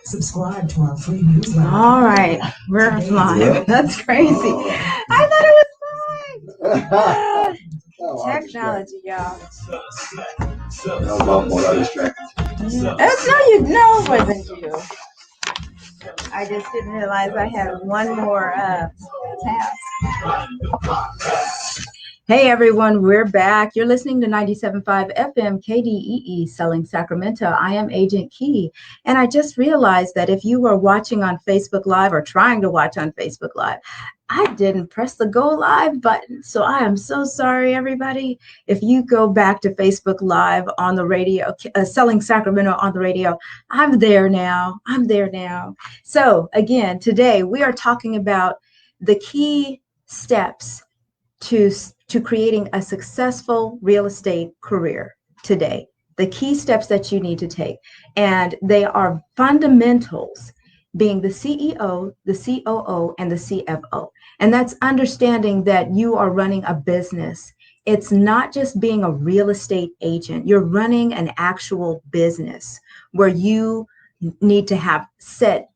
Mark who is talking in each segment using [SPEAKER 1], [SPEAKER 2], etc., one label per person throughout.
[SPEAKER 1] Subscribe to our free newsletter.
[SPEAKER 2] All right, we're live. That's crazy. I thought it was fine. Technology, y'all. No, it wasn't you. I just didn't realize I had one more task. Hey everyone, we're back. You're listening to 97.5 FM KDEE Selling Sacramento. I am Agent Key, and I just realized that if you were watching on Facebook Live or trying to watch on Facebook Live, I didn't press the go live button. So I am so sorry, everybody. If you go back to Facebook Live on the radio, Selling Sacramento on the radio, I'm there now. So again, today we are talking about the key steps to creating a successful real estate career today, the key steps that you need to take. And they are fundamentals, being the CEO, the COO, and the CFO. And that's understanding that you are running a business. It's not just being a real estate agent. You're running an actual business where you need to have set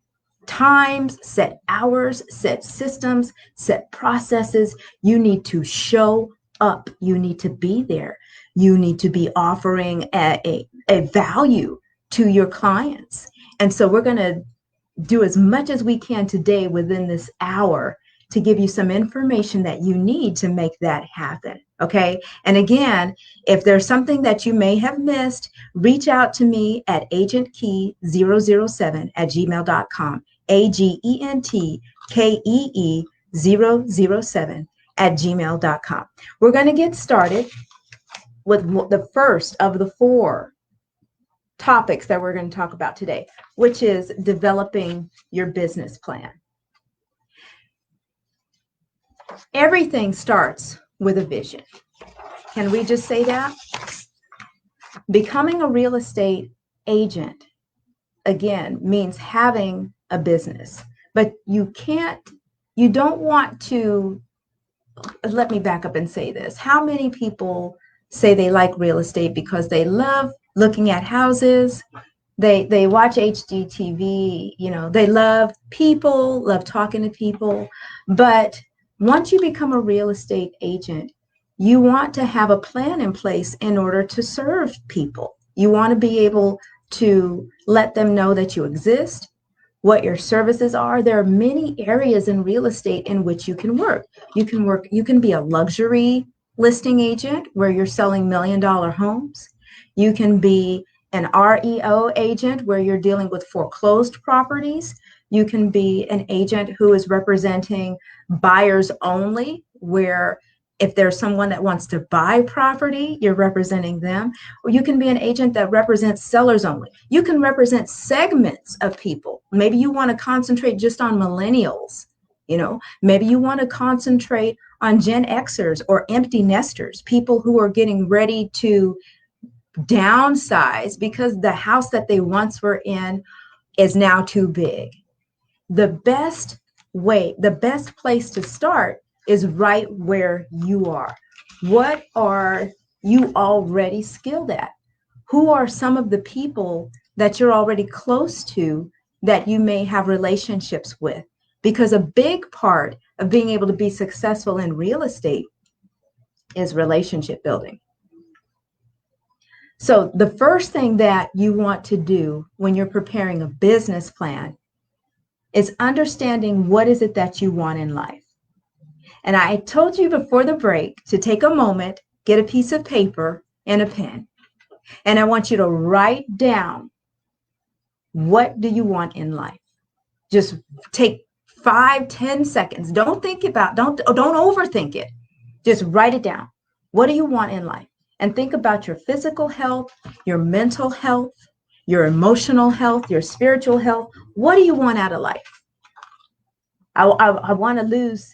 [SPEAKER 2] times, set hours, set systems, set processes. You need to show up. You need to be there. You need to be offering a value to your clients. And so we're going to do as much as we can today within this hour to give you some information that you need to make that happen. Okay. And again, if there's something that you may have missed, reach out to me at agentkey007@gmail.com. agentkee007@gmail.com. We're going to get started with the first of the four topics that we're going to talk about today, which is developing your business plan. Everything starts with a vision. Can we just say that? Becoming a real estate agent, again, means having a business, but you don't want to, let me back up and say this. How many people say they like real estate because they love looking at houses? They watch HGTV, they love people, love talking to people. But once you become a real estate agent, you want to have a plan in place in order to serve people. You want to be able to let them know that you exist, what your services are. There are many areas in real estate in which you can work. You can be a luxury listing agent where you're selling $1 million homes. You can be an REO agent where you're dealing with foreclosed properties. You can be an agent who is representing buyers only, where if there's someone that wants to buy property, you're representing them. Or you can be an agent that represents sellers only. You can represent segments of people. Maybe you want to concentrate just on millennials. Maybe you want to concentrate on Gen Xers or empty nesters, people who are getting ready to downsize because the house that they once were in is now too big. The best place to start is right where you are. What are you already skilled at? Who are some of the people that you're already close to that you may have relationships with? Because a big part of being able to be successful in real estate is relationship building. So the first thing that you want to do when you're preparing a business plan is understanding what is it that you want in life. And I told you before the break to take a moment, get a piece of paper and a pen. And I want you to write down, what do you want in life? Just take 5-10 seconds. Don't overthink it. Just write it down. What do you want in life? And think about your physical health, your mental health, your emotional health, your spiritual health. What do you want out of life? I want to lose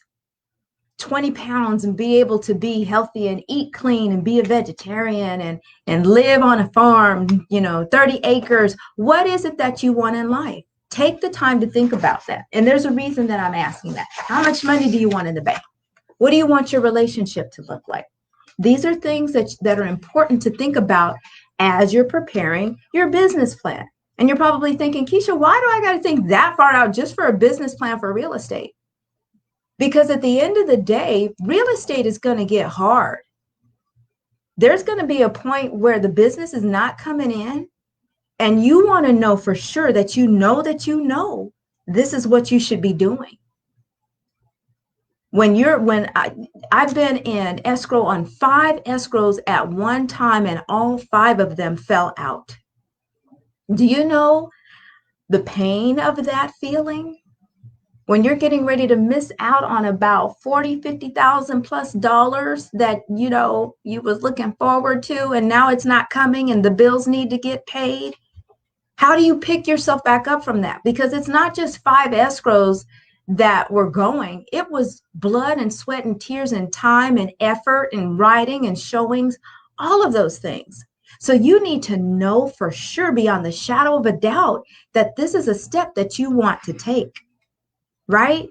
[SPEAKER 2] 20 pounds and be able to be healthy and eat clean and be a vegetarian and live on a farm, 30 acres. What is it that you want in life? Take the time to think about that. And there's a reason that I'm asking that. How much money do you want in the bank? What do you want your relationship to look like? These are things that are important to think about as you're preparing your business plan. And you're probably thinking, Keisha, why do I got to think that far out just for a business plan for real estate? Because at the end of the day, real estate is going to get hard. There's going to be a point where the business is not coming in, and you want to know for sure that you know this is what you should be doing. I've been in escrow on 5 escrows at one time, and all 5 of them fell out. Do you know the pain of that feeling? When you're getting ready to miss out on about $40,000-$50,000 plus dollars that you was looking forward to, and now it's not coming and the bills need to get paid. How do you pick yourself back up from that? Because it's not just 5 escrows that were going. It was blood and sweat and tears and time and effort and writing and showings, all of those things. So you need to know for sure, beyond the shadow of a doubt, that this is a step that you want to take, right?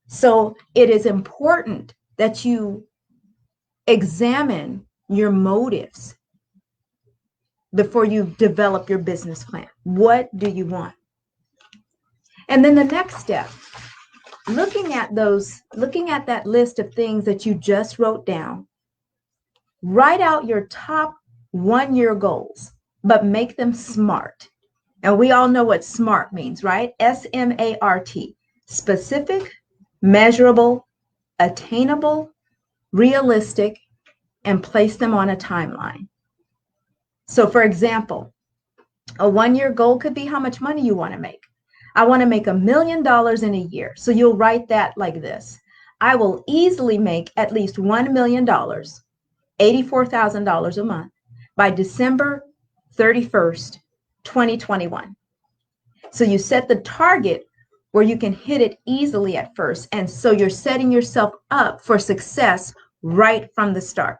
[SPEAKER 2] So it is important that you examine your motives before you develop your business plan. What do you want? And then the next step, looking at that list of things that you just wrote down, write out your top 1-year goals, but make them SMART. And we all know what SMART means, right? SMART, specific, measurable, attainable, realistic, and place them on a timeline. So for example, a 1-year goal could be how much money you want to make. I want to make $1 million in a year. So you'll write that like this. I will easily make at least $1 million, $84,000 a month by December 31st, 2021. So you set the target where you can hit it easily at first. And so you're setting yourself up for success right from the start.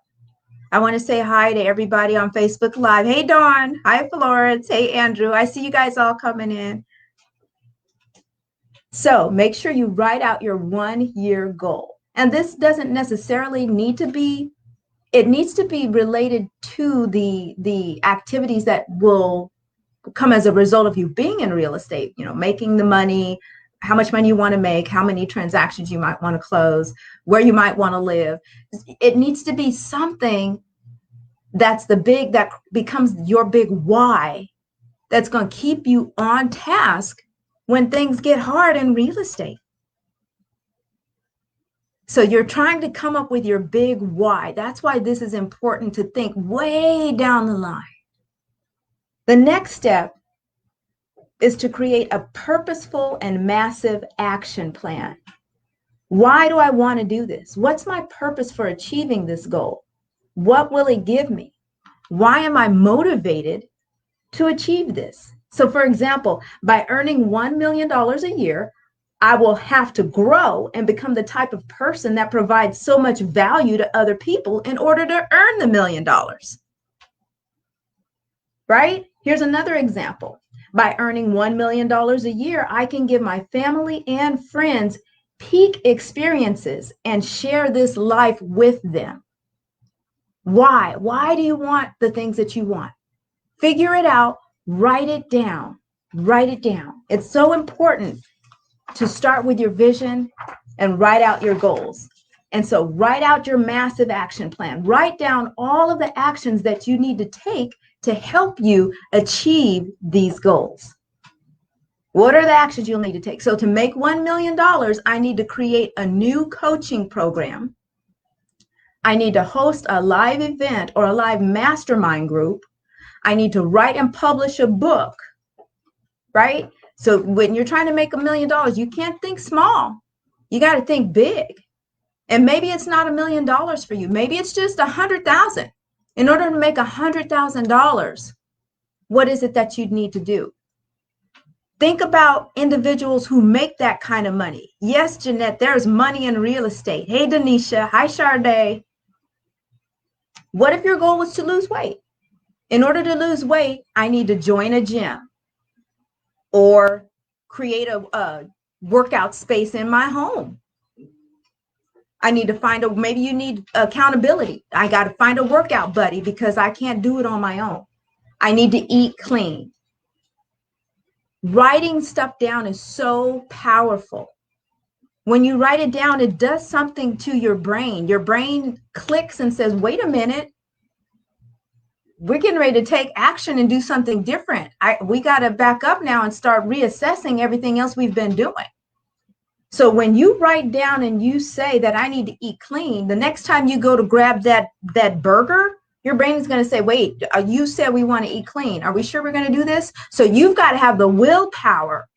[SPEAKER 2] I want to say hi to everybody on Facebook Live. Hey, Dawn. Hi, Florence. Hey, Andrew. I see you guys all coming in. So make sure you write out your 1-year goal. And this doesn't necessarily need to be, it needs to be related to the activities that will come as a result of you being in real estate, making the money, how much money you want to make, how many transactions you might want to close, where you might want to live. It needs to be something that becomes your big why, that's going to keep you on task when things get hard in real estate. So you're trying to come up with your big why. That's why this is important to think way down the line. The next step is to create a purposeful and massive action plan. Why do I want to do this? What's my purpose for achieving this goal? What will it give me? Why am I motivated to achieve this? So for example, by earning $1 million a year, I will have to grow and become the type of person that provides so much value to other people in order to earn the $1 million. Right? Here's another example. By earning $1 million a year, I can give my family and friends peak experiences and share this life with them. Why? Why do you want the things that you want? Figure it out, write it down, write it down. It's so important to start with your vision and write out your goals. And so write out your massive action plan. Write down all of the actions that you need to take to help you achieve these goals. What are the actions you'll need to take? So to make $1 million, I need to create a new coaching program. I need to host a live event or a live mastermind group. I need to write and publish a book, right? So when you're trying to make $1 million, you can't think small. You got to think big. And maybe it's not $1 million for you. Maybe it's just 100,000. In order to make $100,000, what is it that you'd need to do? Think about individuals who make that kind of money. Yes, Jeanette, there's money in real estate. Hey, Denisha. Hi, Charday. What if your goal was to lose weight? In order to lose weight, I need to join a gym or create a workout space in my home. I need to maybe you need accountability. I got to find a workout buddy because I can't do it on my own. I need to eat clean. Writing stuff down is so powerful. When you write it down, it does something to your brain. Your brain clicks and says, wait a minute, we're getting ready to take action and do something different. We got to back up now and start reassessing everything else we've been doing. So when you write down and you say that I need to eat clean, the next time you go to grab that burger, your brain is going to say, wait, you said we want to eat clean. Are we sure we're going to do this? So you've got to have the willpower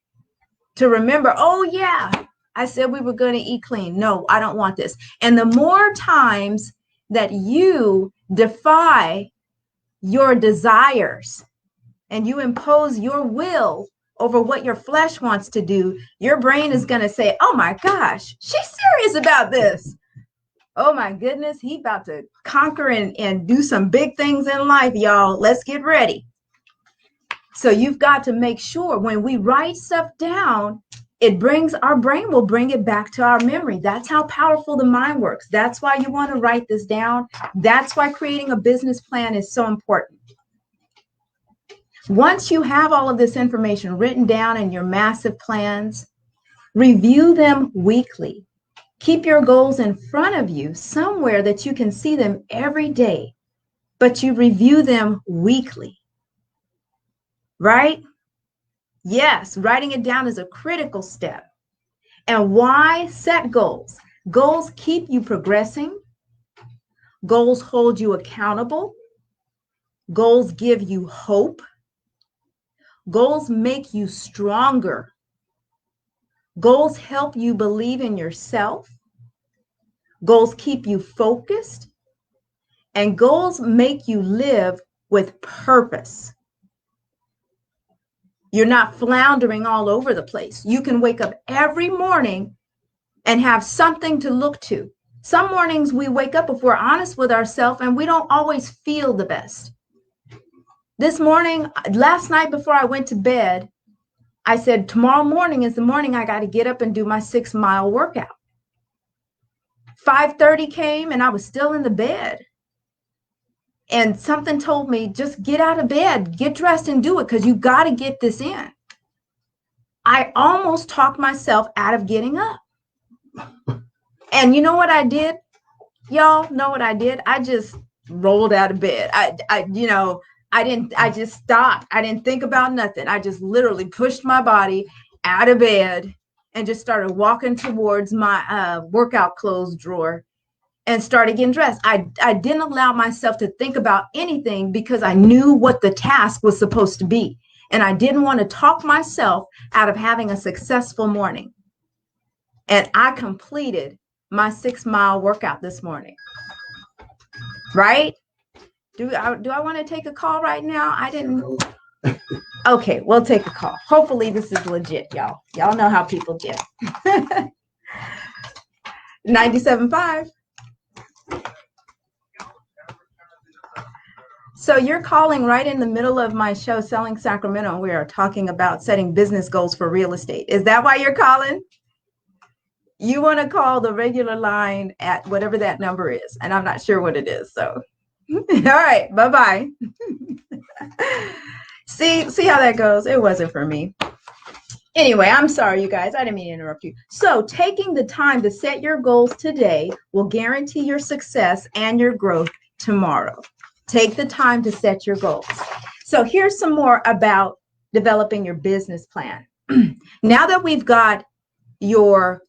[SPEAKER 2] to remember, oh yeah, I said we were going to eat clean. No, I don't want this. And the more times that you defy your desires and you impose your will over what your flesh wants to do, your brain is going to say, oh my gosh, she's serious about this. Oh my goodness, he about to conquer and do some big things in life, y'all. Let's get ready. So you've got to make sure when we write stuff down, our brain will bring it back to our memory. That's how powerful the mind works. That's why you want to write this down. That's why creating a business plan is so important. Once you have all of this information written down in your massive plans, review them weekly. Keep your goals in front of you somewhere that you can see them every day, but you review them weekly, right? Yes, writing it down is a critical step. And why set goals? Goals keep you progressing. Goals hold you accountable. Goals give you hope. Goals make you stronger. Goals help you believe in yourself. Goals keep you focused. And goals make you live with purpose. You're not floundering all over the place. You can wake up every morning and have something to look to. Some mornings we wake up, if we're honest with ourselves, and we don't always feel the best. Last night before I went to bed, I said, tomorrow morning is the morning I got to get up and do my 6-mile workout. 5:30 came and I was still in the bed. And something told me, just get out of bed, get dressed and do it because you got to get this in. I almost talked myself out of getting up. And you know what I did? Y'all know what I did? I just rolled out of bed. I just stopped. I didn't think about nothing. I just literally pushed my body out of bed and just started walking towards my workout clothes drawer and started getting dressed. I didn't allow myself to think about anything because I knew what the task was supposed to be. And I didn't want to talk myself out of having a successful morning. And I completed my 6-mile workout this morning. Right? Do I want to take a call right now? I didn't. Okay, we'll take a call. Hopefully this is legit, y'all. Y'all know how people get. 97.5. So you're calling right in the middle of my show, Selling Sacramento. We are talking about setting business goals for real estate. Is that why you're calling? You want to call the regular line at whatever that number is. And I'm not sure what it is. So, all right, bye-bye. See how that goes? It wasn't for me. Anyway, I'm sorry, you guys. I didn't mean to interrupt you. So taking the time to set your goals today will guarantee your success and your growth tomorrow. Take the time to set your goals. So here's some more about developing your business plan. Now that we've got your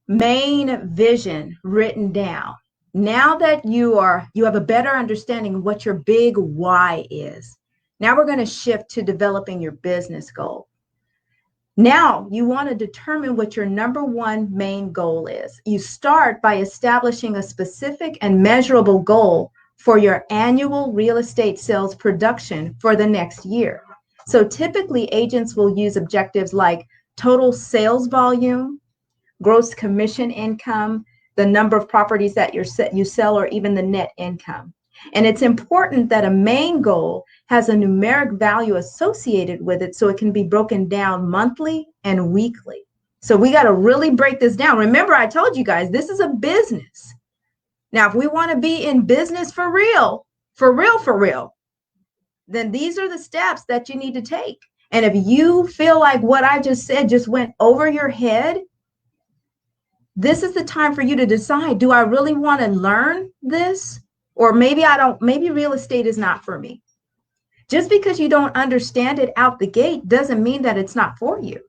[SPEAKER 2] main vision written down, now that you have a better understanding of what your big why is, now we're going to shift to developing your business goal. Now you want to determine what your number one main goal is. You start by establishing a specific and measurable goal for your annual real estate sales production for the next year. So typically agents will use objectives like total sales volume, gross commission income, the number of properties that you sell, or even the net income. And it's important that a main goal has a numeric value associated with it so it can be broken down monthly and weekly. So we got to really break this down. Remember, I told you guys, this is a business. Now, if we want to be in business for real, then these are the steps that you need to take. And if you feel like what I just said just went over your head, this is the time for you to decide, do I really want to learn this? Or maybe I don't, maybe real estate is not for me. Just because you don't understand it out the gate doesn't mean that it's not for you.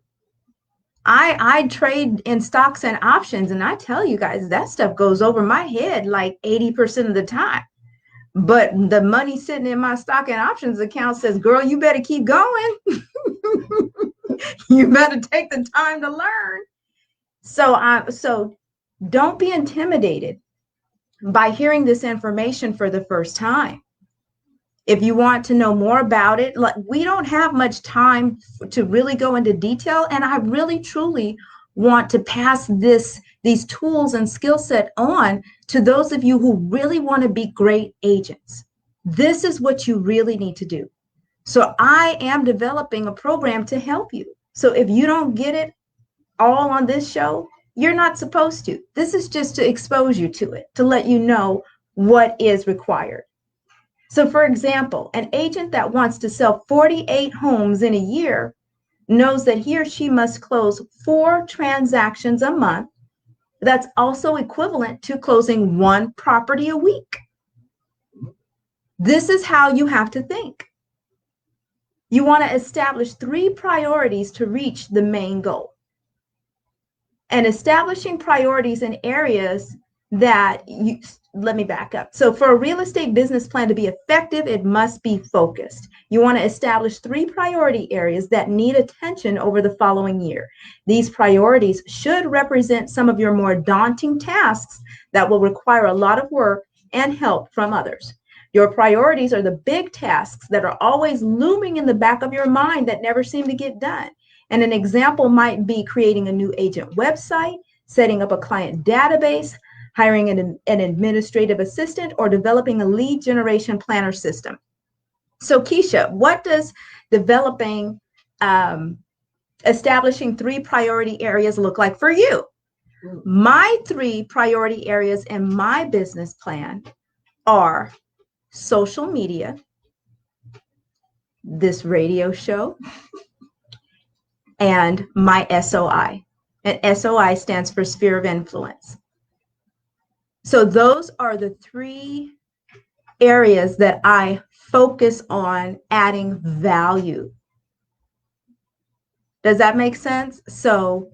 [SPEAKER 2] I trade in stocks and options, and I tell you guys, that stuff goes over my head like 80% of the time. But the money sitting in my stock and options account says, girl, you better keep going. You better take the time to learn. So don't be intimidated by hearing this information for the first time. If you want to know more about it, like, we don't have much time to really go into detail. And I really, truly want to pass these tools and skill set on to those of you who really want to be great agents. This is what you really need to do. So I am developing a program to help you. So if you don't get it all on this show, you're not supposed to. This is just to expose you to it, to let you know what is required. So for example, an agent that wants to sell 48 homes in a year knows that he or she must close 4 transactions a month. That's also equivalent to closing 1 property a week. This is how you have to think. You want to establish 3 priorities to reach the main goal. And establishing priorities in areas that you, let me back up. So for a real estate business plan to be effective, it must be focused. You want to establish 3 priority areas that need attention over the following year. These priorities should represent some of your more daunting tasks that will require a lot of work and help from others. Your priorities are the big tasks that are always looming in the back of your mind that never seem to get done. And an example might be creating a new agent website, setting up a client database, hiring an administrative assistant, or developing a lead generation planner system. So Keisha, what does establishing 3 priority areas look like for you? My 3 priority areas in my business plan are social media, this radio show, and my SOI. And SOI stands for sphere of influence. So those are the 3 areas that I focus on adding value. Does that make sense? So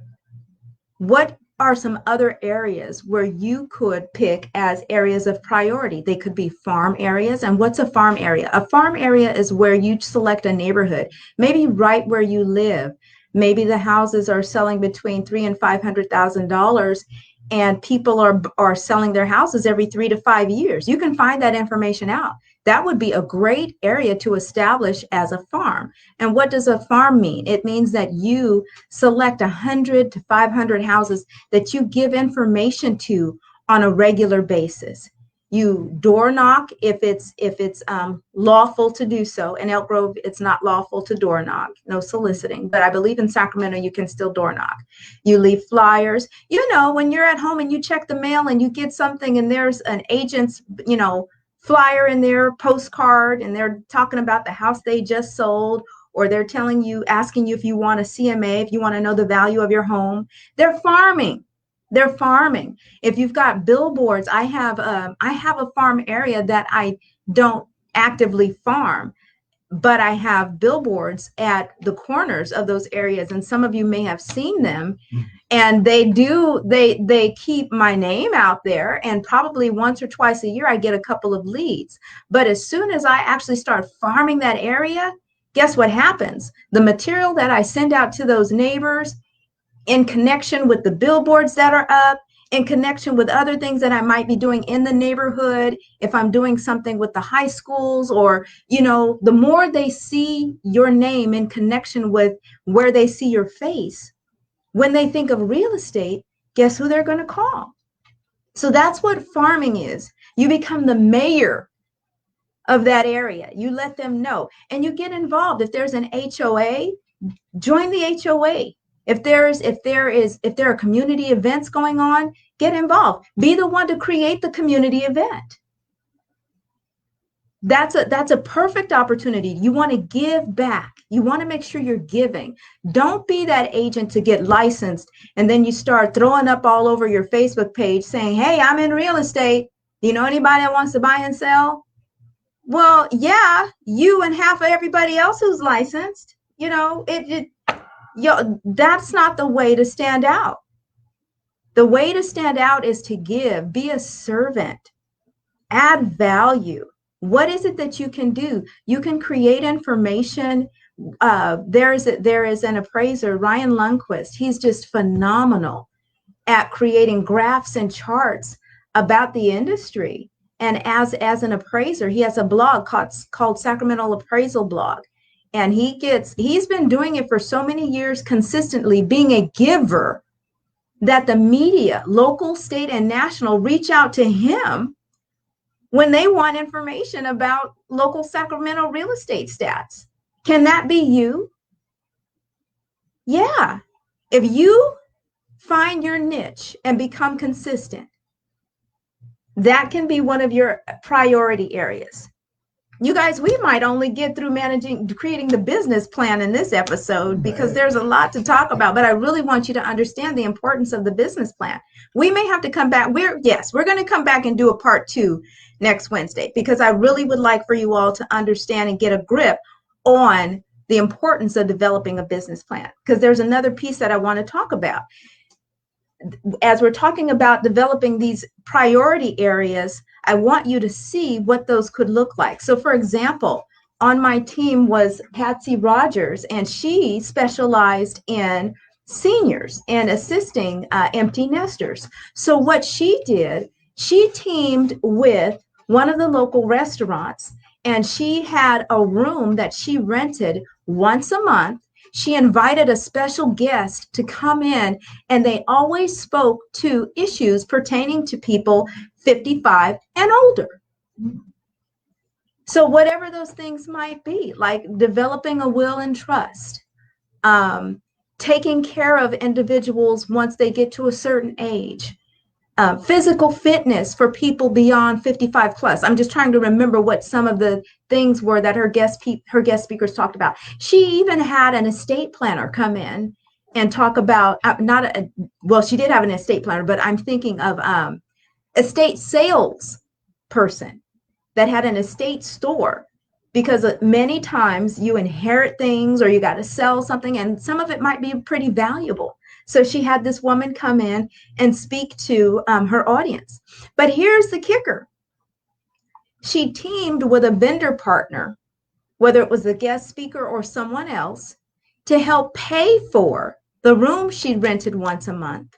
[SPEAKER 2] what are some other areas where you could pick as areas of priority? They could be farm areas. And what's a farm area? A farm area is where you select a neighborhood, maybe right where you live. Maybe the houses are selling between $300,000 and $500,000, and people are selling their houses every 3 to 5 years. You can find that information out. That would be a great area to establish as a farm. And what does a farm mean? It means that you select 100 to 500 houses that you give information to on a regular basis. You door knock if it's lawful to do so. In Elk Grove, it's not lawful to door knock, no soliciting. But I believe in Sacramento, you can still door knock. You leave flyers. You know, when you're at home and you check the mail and you get something and there's an agent's, flyer in their postcard, and they're talking about the house they just sold, or they're asking you if you want a CMA, if you want to know the value of your home. They're farming. They're farming. If you've got billboards, I have a farm area that I don't actively farm, but I have billboards at the corners of those areas, and some of you may have seen them. And they keep my name out there, and probably once or twice a year I get a couple of leads. But as soon as I actually start farming that area, guess what happens? The material that I send out to those neighbors, in connection with the billboards that are up, in connection with other things that I might be doing in the neighborhood, if I'm doing something with the high schools, or, the more they see your name in connection with where they see your face, when they think of real estate, guess who they're going to call? So that's what farming is. You become the mayor of that area. You let them know, and you get involved. If there's an HOA, join the HOA. If there are community events going on, get involved. Be the one to create the community event. That's a perfect opportunity. You want to give back. You want to make sure you're giving. Don't be that agent to get licensed and then you start throwing up all over your Facebook page saying, hey, I'm in real estate. You know anybody that wants to buy and sell? Well, yeah, you and half of everybody else who's licensed. That's not the way to stand out. The way to stand out is to give, be a servant, add value. What is it that you can do? You can create information. There is an appraiser, Ryan Lundquist. He's just phenomenal at creating graphs and charts about the industry. And as an appraiser, he has a blog called Sacramento Appraisal Blog. And he's been doing it for so many years consistently, being a giver, that the media, local, state, and national, reach out to him when they want information about local Sacramento real estate stats. Can that be you? Yeah. If you find your niche and become consistent, that can be one of your priority areas. You guys, we might only get through creating the business plan in this episode because there's a lot to talk about, but I really want you to understand the importance of the business plan. We may have to come back. We're going to come back and do a part 2 next Wednesday, because I really would like for you all to understand and get a grip on the importance of developing a business plan, because there's another piece that I want to talk about. As we're talking about developing these priority areas, I want you to see what those could look like. So for example, on my team was Patsy Rogers, and she specialized in seniors and assisting empty nesters. So what she did, she teamed with one of the local restaurants, and she had a room that she rented once a month. She invited a special guest to come in, and they always spoke to issues pertaining to people 55 and older. So whatever those things might be, like developing a will and trust, taking care of individuals once they get to a certain age, physical fitness for people beyond 55 plus. I'm just trying to remember what some of the things were that her guest speakers talked about. She even had an estate planner come in and talk about, she did have an estate planner, but I'm thinking of estate sales person that had an estate store, because many times you inherit things or you got to sell something, and some of it might be pretty valuable. So she had this woman come in and speak to her audience. But here's the kicker. She teamed with a vendor partner, whether it was the guest speaker or someone else, to help pay for the room she rented once a month.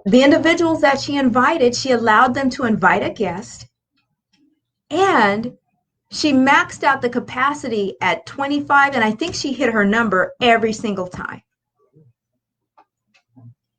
[SPEAKER 2] The individuals that she invited, she allowed them to invite a guest, and she maxed out the capacity at 25, and I think she hit her number every single time.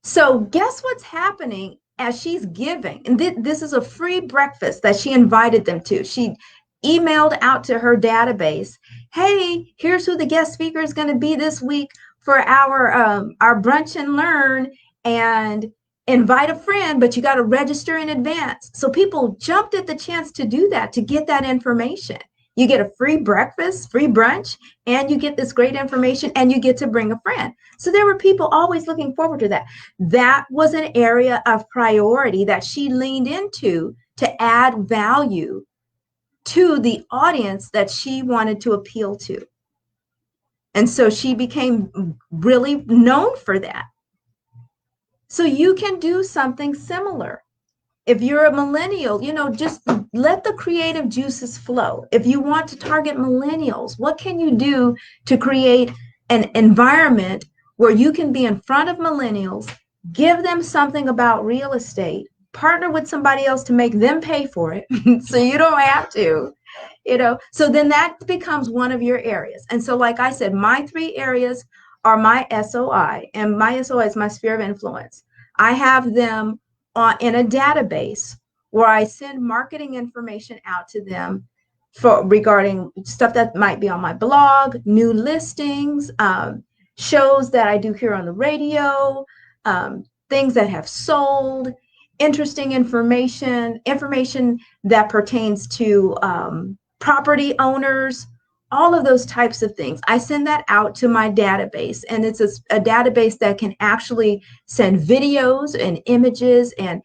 [SPEAKER 2] So guess what's happening as she's giving? And this is a free breakfast that she invited them to. She emailed out to her database, hey, here's who the guest speaker is going to be this week for our brunch and learn, and invite a friend, but you got to register in advance. So people jumped at the chance to do that, to get that information. You get a free breakfast, free brunch, and you get this great information, and you get to bring a friend. So there were people always looking forward to that. That was an area of priority that she leaned into to add value to the audience that she wanted to appeal to. And so she became really known for that. So you can do something similar. If you're a millennial, just let the creative juices flow. If you want to target millennials, what can you do to create an environment where you can be in front of millennials, give them something about real estate, partner with somebody else to make them pay for it so you don't have to, So then that becomes one of your areas. And so like I said, my 3 areas are my SOI, and my SOI is my sphere of influence. I have them in a database where I send marketing information out to them regarding stuff that might be on my blog, new listings, shows that I do here on the radio, things that have sold. interesting information that pertains to property owners, all of those types of things. I send that out to my database, and it's a database that can actually send videos and images, and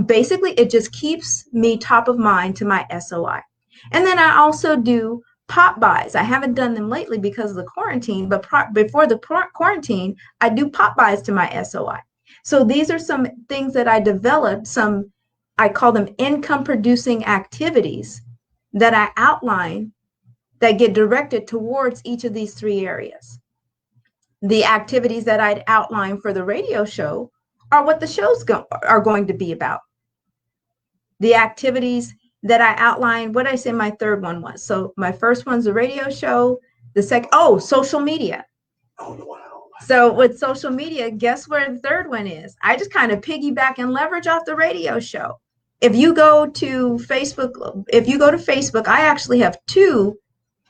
[SPEAKER 2] basically it just keeps me top of mind to my SOI. And then I also do pop buys. I haven't done them lately because of the quarantine, but before the quarantine, I do pop buys to my SOI. So these are some things that I developed, I call them income producing activities that I outline that get directed towards each of these three areas. The activities that I'd outline for the radio show are what the shows are going to be about. The activities that I outlined, what I say my third one was. So my first one's the radio show. The second, social media. Oh, wow. So with social media, guess where the third one is? I just kind of piggyback and leverage off the radio show. If you go to Facebook, I actually have two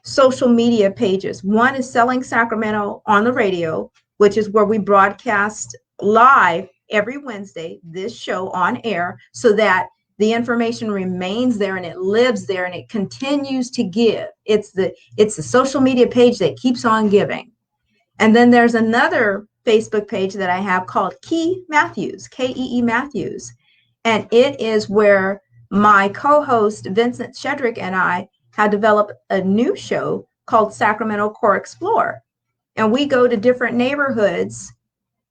[SPEAKER 2] social media pages. One is Selling Sacramento on the radio, which is where we broadcast live every Wednesday, this show on air, so that the information remains there and it lives there and it continues to give. It's the social media page that keeps on giving. And then there's another Facebook page that I have called Key Matthews, KEE Matthews. And it is where my co-host Vincent Shedrick and I have developed a new show called Sacramento Core Explorer. And we go to different neighborhoods,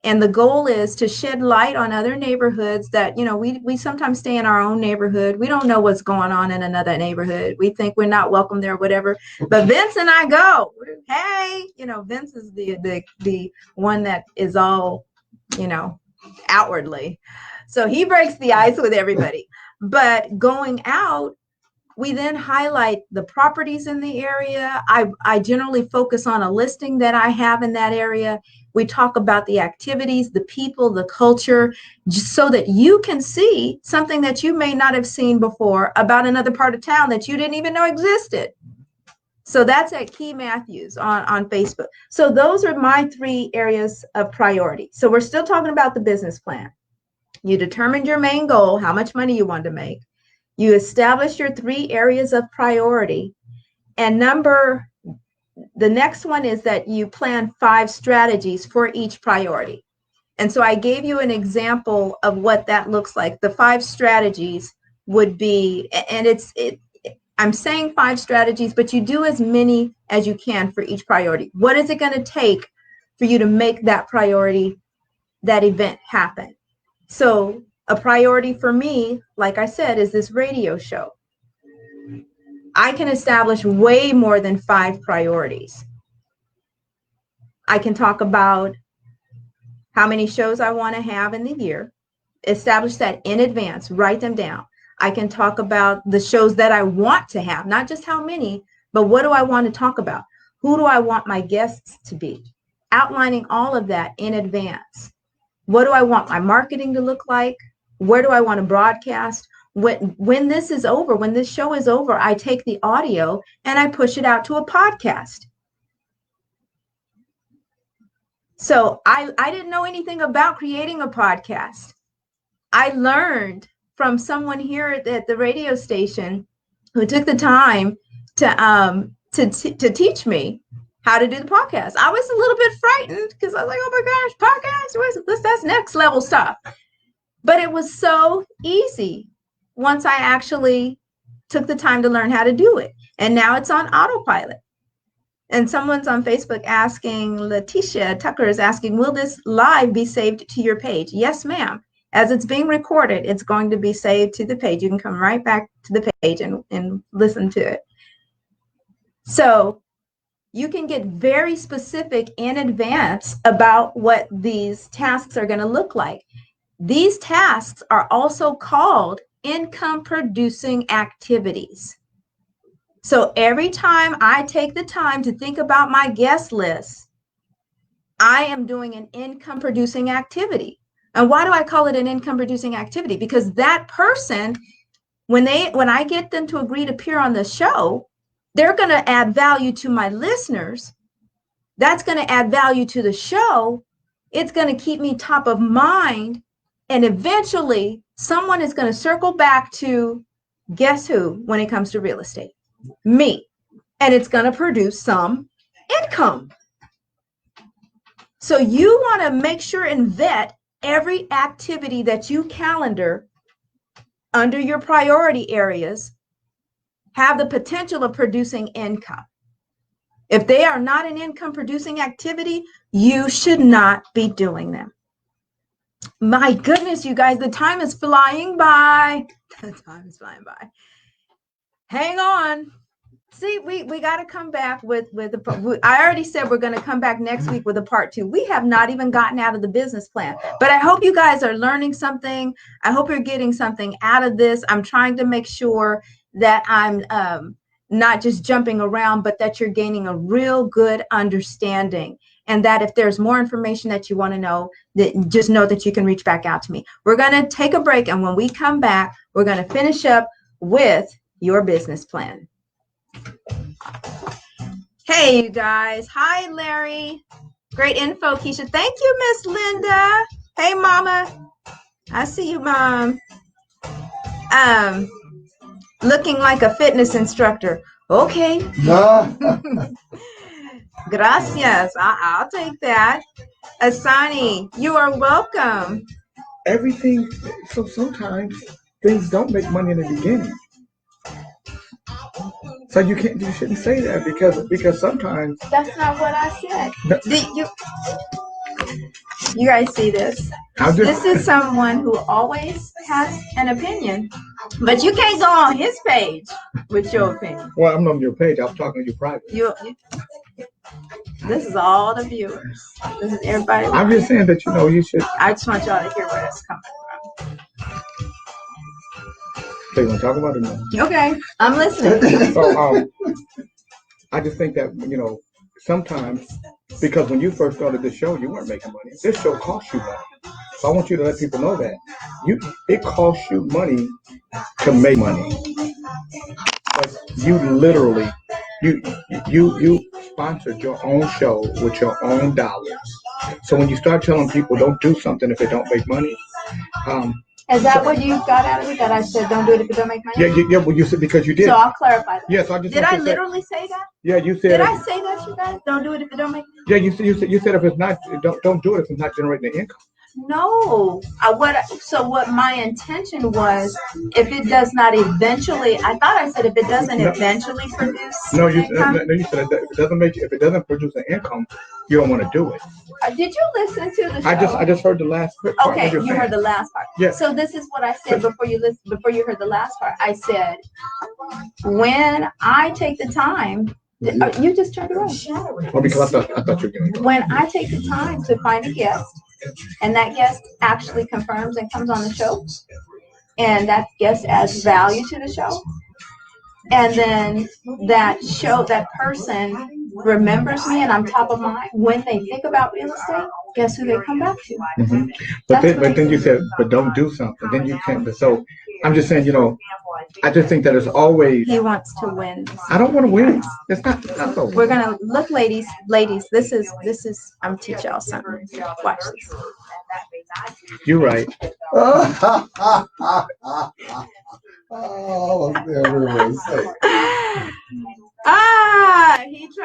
[SPEAKER 2] and the goal is to shed light on other neighborhoods that, we sometimes stay in our own neighborhood. We don't know what's going on in another neighborhood. We think we're not welcome there, whatever. But Vince and I go, hey, Vince is the one that is all, outwardly. So he breaks the ice with everybody. But going out, we then highlight the properties in the area. I generally focus on a listing that I have in that area. We talk about the activities, the people, the culture, just so that you can see something that you may not have seen before about another part of town that you didn't even know existed. So that's at Key Matthews on Facebook. So those are my three areas of priority. So we're still talking about the business plan. You determined your main goal, how much money you want to make. You establish your three areas of priority. And the next one is that you plan 5 strategies for each priority. And so I gave you an example of what that looks like. The 5 strategies would be, and I'm saying 5 strategies, but you do as many as you can for each priority. What is it going to take for you to make that priority, that event happen? So a priority for me, like I said, is this radio show. I can establish way more than 5 priorities. I can talk about how many shows I want to have in the year, establish that in advance, write them down. I can talk about the shows that I want to have, not just how many, but what do I want to talk about? Who do I want my guests to be? Outlining all of that in advance. What do I want my marketing to look like? Where do I want to broadcast? When this is over, when this show is over, I take the audio and I push it out to a podcast. So I didn't know anything about creating a podcast. I learned from someone here at the radio station who took the time to teach me how to do the podcast. I was a little bit frightened because I was like, oh my gosh, podcast, that's next level stuff. But it was so easy once I actually took the time to learn how to do it. And now it's on autopilot. And someone's on Facebook asking, Letitia Tucker is asking, will this live be saved to your page? Yes, ma'am. As it's being recorded, it's going to be saved to the page. You can come right back to the page and listen to it. So you can get very specific in advance about what these tasks are going to look like. These tasks are also called income producing activities. So every time I take the time to think about my guest list, I am doing an income producing activity. And why do I call it an income producing activity? Because that person, when I get them to agree to appear on the show, they're going to add value to my listeners. That's going to add value to the show. It's going to keep me top of mind And eventually someone is going to circle back to, guess who, when it comes to real estate? Me. And it's going to produce some income. So you want to make sure and vet every activity that you calendar under your priority areas have the potential of producing income. If they are not an income producing activity, you should not be doing them. My goodness, you guys, the time is flying by. The time is flying by. Hang on. See, we got to come back with I already said we're going to come back next week with a part 2. We have not even gotten out of the business plan, but I hope you guys are learning something. I hope you're getting something out of this. I'm trying to make sure that I'm not just jumping around, but that you're gaining a real good understanding. And that if there's more information that you want to know, that just know that you can reach back out to me. We're going to take a break. And when we come back, we're going to finish up with your business plan. Hey, you guys. Hi, Larry. Great info, Keisha. Thank you, Miss Linda. Hey, Mama. I see you, Mom. Looking like a fitness instructor. Okay. Gracias. I'll take that. Asani, you are welcome.
[SPEAKER 3] Everything, so sometimes things don't make money in the beginning. So you shouldn't say that because sometimes.
[SPEAKER 2] That's not what I said. You guys see this? This is someone who always has an opinion, but you can't go on his page with your opinion.
[SPEAKER 3] Well, I'm not on your page. I'm talking to you private.
[SPEAKER 2] This is all the viewers. This is everybody.
[SPEAKER 3] I'm just saying that you should.
[SPEAKER 2] I just want y'all to hear where it's coming from.
[SPEAKER 3] So you want to talk about it now?
[SPEAKER 2] Okay, I'm listening.
[SPEAKER 3] So, I just think that sometimes, because when you first started this show, you weren't making money. This show costs you money. So I want you to let people know that it costs you money to make money. But you literally, you sponsored your own show with your own dollars. So when you start telling people don't do something if they don't make money,
[SPEAKER 2] is that what you got out of it? That I said don't do it if it don't make money?
[SPEAKER 3] Yeah. Well, you said because you did.
[SPEAKER 2] So I'll clarify that.
[SPEAKER 3] Yes, I just.
[SPEAKER 2] Did I literally say that?
[SPEAKER 3] Yeah, you said.
[SPEAKER 2] Did I say that, you guys? Don't do it if it don't make money?
[SPEAKER 3] Yeah, you said if it's not, don't do it if it's not generating the income.
[SPEAKER 2] No, what my intention was, if it does not eventually, I thought I said if it doesn't eventually produce.
[SPEAKER 3] No, you
[SPEAKER 2] income.
[SPEAKER 3] You said if it doesn't produce an income, you don't want to do it.
[SPEAKER 2] Did you listen to the show?
[SPEAKER 3] I just heard the last part.
[SPEAKER 2] Okay, you heard the last part.
[SPEAKER 3] Yeah.
[SPEAKER 2] So this is what I said before you heard the last part. I said, when I take the time. You just turned around.
[SPEAKER 3] Well, because I thought you were going to go.
[SPEAKER 2] When I take the time to find a guest, and that guest actually confirms and comes on the show, and that guest adds value to the show, and then that person remembers me and I'm top of mind when they think about real estate, guess who they come back to?
[SPEAKER 3] Mm-hmm. But then you said, but don't do something. Then you can't. So I'm just saying, I just think that it's always.
[SPEAKER 2] He wants to win.
[SPEAKER 3] I don't want to win. It's not so.
[SPEAKER 2] We're gonna look, ladies. This is. I'm teach y'all something. Watch this.
[SPEAKER 3] You're right.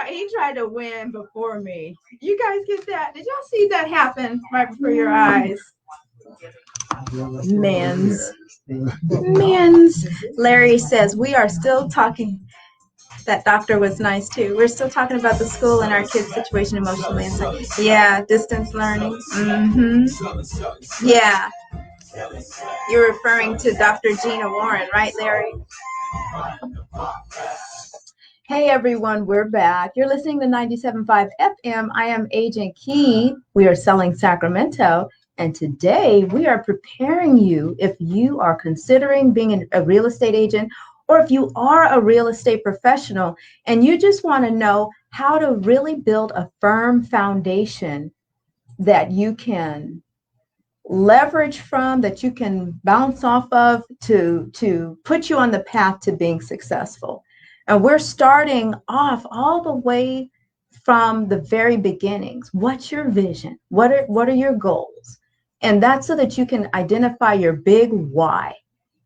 [SPEAKER 2] He tried to win before me. You guys get that? Did y'all see that happen right before your eyes? Men's. Larry says we are still talking. That doctor was nice too. We're still talking about the school and our kids' situation emotionally and so, yeah, distance learning. Mm-hmm. Yeah. You're referring to Dr. Gina Warren, right, Larry? Hey everyone, we're back. You're listening to 97.5 FM. I am Agent Key. We are selling Sacramento. And today we are preparing you if you are considering being a real estate agent, or if you are a real estate professional and you just want to know how to really build a firm foundation that you can leverage from, that you can bounce off of to put you on the path to being successful. And we're starting off all the way from the very beginnings. What's your vision? What are your goals? And that's so that you can identify your big why.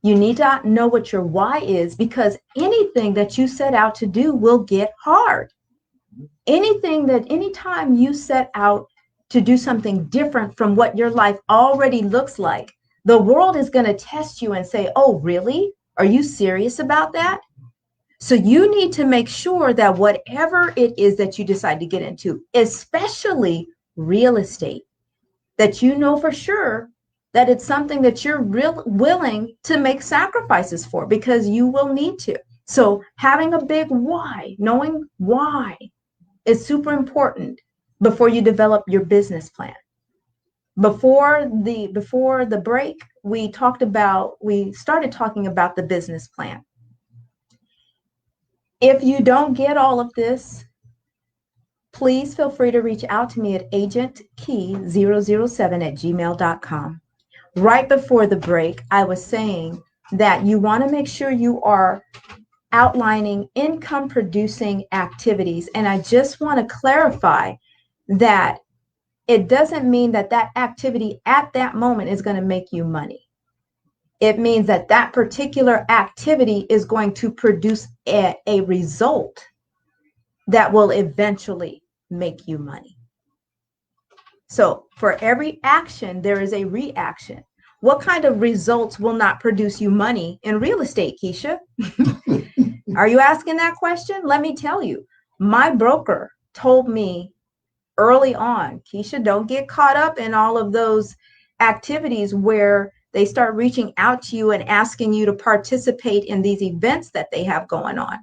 [SPEAKER 2] You need to know what your why is, because anything that you set out to do will get hard. Anytime you set out to do something different from what your life already looks like, the world is going to test you and say, oh, really? Are you serious about that? So you need to make sure that whatever it is that you decide to get into, especially real estate, that you know for sure that it's something that you're willing to make sacrifices for, because you will need to. So having a big why, knowing why, is super important before you develop your business plan. Before the break, we started talking about the business plan. If you don't get all of this, please feel free to reach out to me at agentkey007@gmail.com. Right before the break, I was saying that you want to make sure you are outlining income producing activities. And I just want to clarify that it doesn't mean that that activity at that moment is going to make you money. It means that that particular activity is going to produce a result that will eventually make you money. So for every action, there is a reaction. What kind of results will not produce you money in real estate, Keisha? Are you asking that question? Let me tell you, my broker told me early on, Keisha, don't get caught up in all of those activities where they start reaching out to you and asking you to participate in these events that they have going on.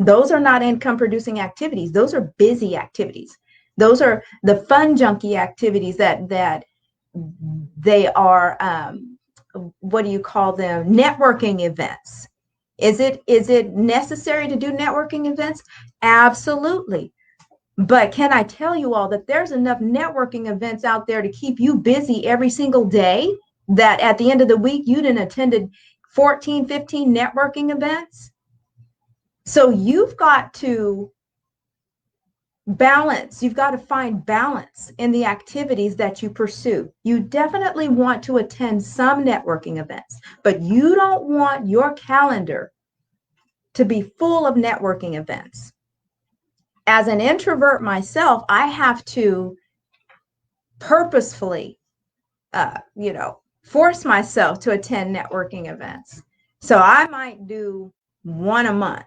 [SPEAKER 2] Those are not income producing activities. Those are busy activities. Those are the fun junkie activities that they are, what do you call them? Networking events. Is it necessary to do networking events? Absolutely. But can I tell you all that there's enough networking events out there to keep you busy every single day, that at the end of the week, you done attended 14, 15 networking events? So you've got to balance. You've got to find balance in the activities that you pursue. You definitely want to attend some networking events, but you don't want your calendar to be full of networking events. As an introvert myself, I have to purposefully, force myself to attend networking events. So I might do one a month.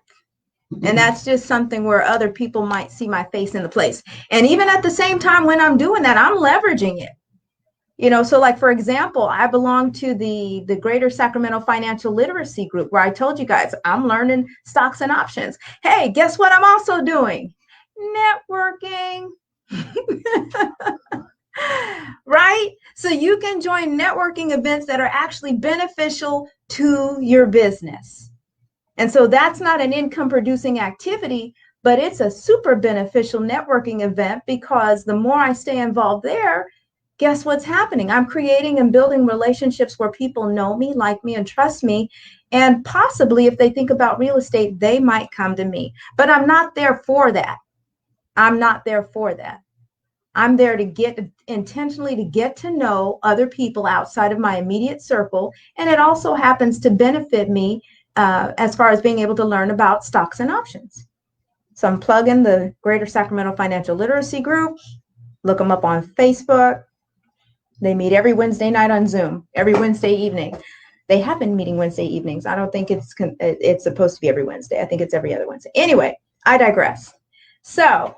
[SPEAKER 2] And that's just something where other people might see my face in the place. And even at the same time, when I'm doing that, I'm leveraging it. So like, for example, I belong to the Greater Sacramento Financial Literacy Group, where I told you guys I'm learning stocks and options. Hey, guess what I'm also doing? Networking. Right? So you can join networking events that are actually beneficial to your business. And so that's not an income producing activity, but it's a super beneficial networking event, because the more I stay involved there, guess what's happening? I'm creating and building relationships where people know me, like me, and trust me. And possibly if they think about real estate, they might come to me. But I'm not there for that. I'm not there for that. I'm there to intentionally to get to know other people outside of my immediate circle. And it also happens to benefit me as far as being able to learn about stocks and options. So I'm plugging the Greater Sacramento Financial Literacy Group. Look them up on Facebook. They meet every Wednesday night on Zoom, every Wednesday evening. They have been meeting Wednesday evenings. I don't think it's supposed to be every Wednesday. I think it's every other Wednesday. Anyway, I digress. So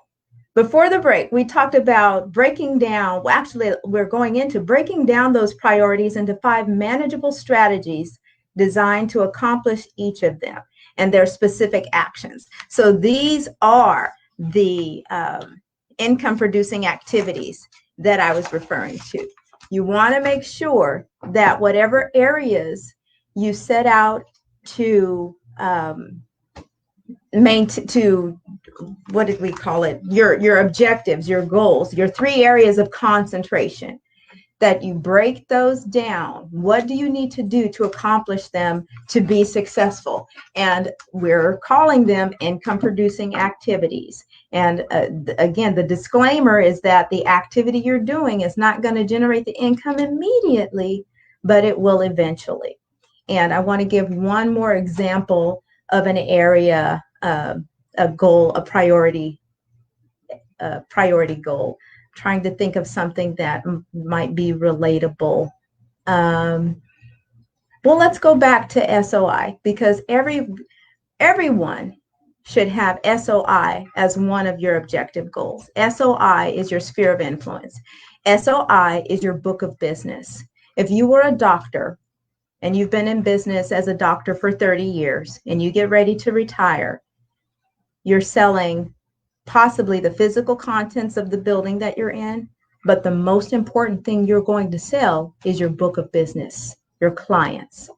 [SPEAKER 2] before the break, we talked about breaking down, well, actually, we're going into breaking down those priorities into 5 manageable strategies designed to accomplish each of them and their specific actions. So these are the income producing activities that I was referring to. You want to make sure that whatever areas you set out to what did we call it? Your objectives, your goals, your 3 areas of concentration, that you break those down. What do you need to do to accomplish them to be successful? And we're calling them income producing activities. And again, the disclaimer is that the activity you're doing is not going to generate the income immediately, but it will eventually. And I want to give one more example of an area, a goal, a priority goal, trying to think of something that might be relatable. Well, let's go back to SOI, because everyone should have SOI as one of your objective goals. SOI is your sphere of influence. SOI is your book of business. If you were a doctor and you've been in business as a doctor for 30 years and you get ready to retire, you're selling possibly the physical contents of the building that you're in, but the most important thing you're going to sell is your book of business, your clients,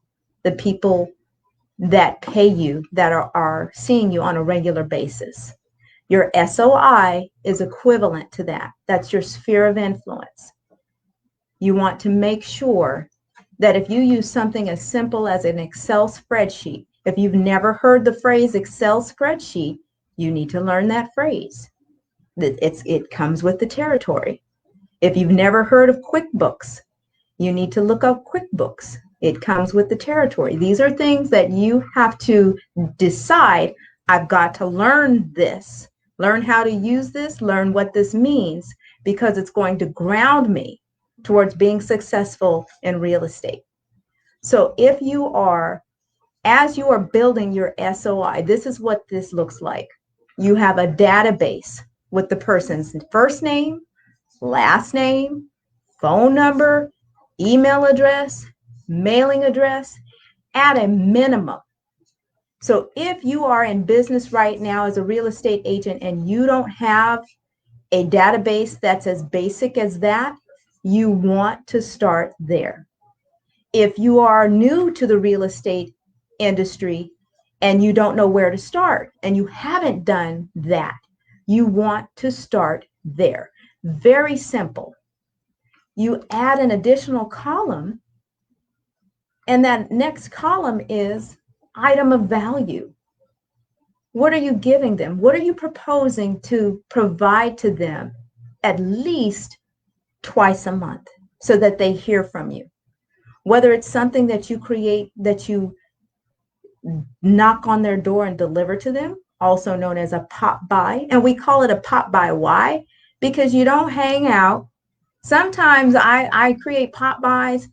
[SPEAKER 2] the people that pay you, that are seeing you on a regular basis. Your SOI is equivalent to that. That's your sphere of influence. You want to make sure that if you use something as simple as an Excel spreadsheet, if you've never heard the phrase Excel spreadsheet, you need to learn that phrase. It comes with the territory. If you've never heard of QuickBooks, you need to look up QuickBooks. It comes with the territory. These are things that you have to decide, I've got to learn this, learn how to use this, learn what this means, because it's going to ground me towards being successful in real estate. So if you are, as you are building your SOI, this is what this looks like. You have a database with the person's first name, last name, phone number, email address, mailing address, at a minimum. So if you are in business right now as a real estate agent and you don't have a database that's as basic as that, you want to start there. If you are new to the real estate industry and you don't know where to start and you haven't done that, you want to start there. Very simple. You add an additional column, and that next column is item of value. What are you giving them? What are you proposing to provide to them at least twice a month so that they hear from you? Whether it's something that you create, that you knock on their door and deliver to them, also known as a pop by. And we call it a pop by. Why? Because you don't hang out. Sometimes I create pop bys.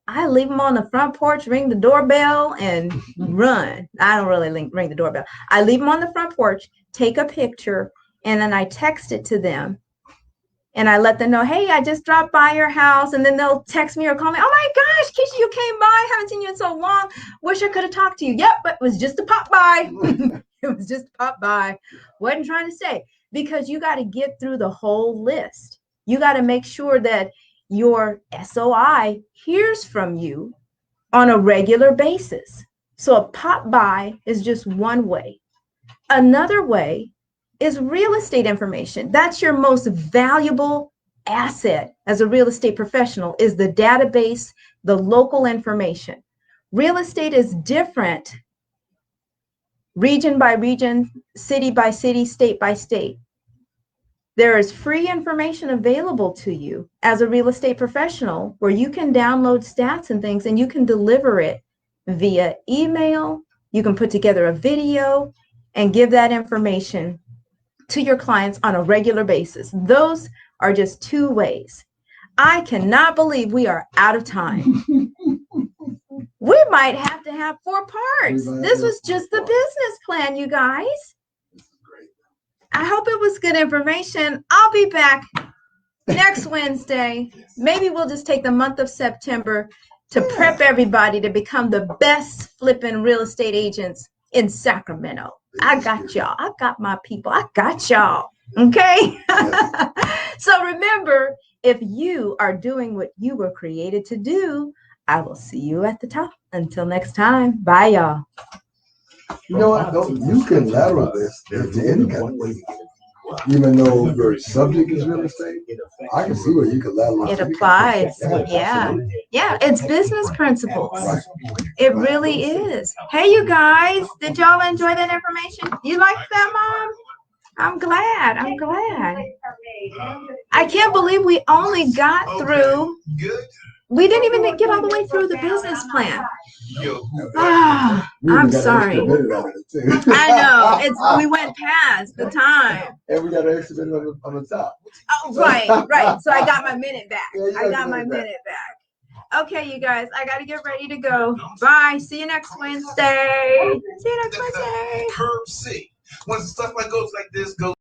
[SPEAKER 2] I leave them on the front porch, ring the doorbell, and run. I don't really ring the doorbell. I leave them on the front porch, take a picture, and then I text it to them. And I let them know, hey, I just dropped by your house. And then they'll text me or call me. Oh my gosh, Keisha, you came by. Haven't seen you in so long. Wish I could have talked to you. Yep, but it was just a pop by. It was just a pop by. Wasn't trying to say, because you got to get through the whole list. You got to make sure that your SOI hears from you on a regular basis. So a pop by is just one way. Another way is real estate information. That's your most valuable asset as a real estate professional, is the database, the local information. Real estate is different region by region, city by city, state by state. There is free information available to you as a real estate professional where you can download stats and things, and you can deliver it via email. You can put together a video and give that information to your clients on a regular basis. Those are just two ways. I cannot believe we are out of time. We might have to have 4 parts. This was just the business plan, you guys. I hope it was good information. I'll be back next Wednesday. Maybe we'll just take the month of September to prep everybody to become the best flipping real estate agents in Sacramento. I got y'all. I got my people. I got y'all. Okay? So remember, if you are doing what you were created to do, I will see you at the top. Until next time. Bye, y'all.
[SPEAKER 4] You know what? You can lateral this into any kind of way. Even though your subject is real estate, I can see where you can lateral
[SPEAKER 2] it. It applies. Yeah. Yeah. It's business principles.
[SPEAKER 4] Right.
[SPEAKER 2] It really is. Hey, you guys, did y'all enjoy that information? You like that, Mom? I'm glad. I'm glad. I can't believe we only got through. We didn't even get all the way through the business plan. Ah, I'm sorry. I know. We went past the time.
[SPEAKER 4] And we got an extra minute on the top.
[SPEAKER 2] Oh, right. So I got my minute back. I got my minute back. Okay, you guys, I got to get ready to go. Bye. See you next Wednesday. See you next Wednesday.
[SPEAKER 5] When stuff like goes like this goes.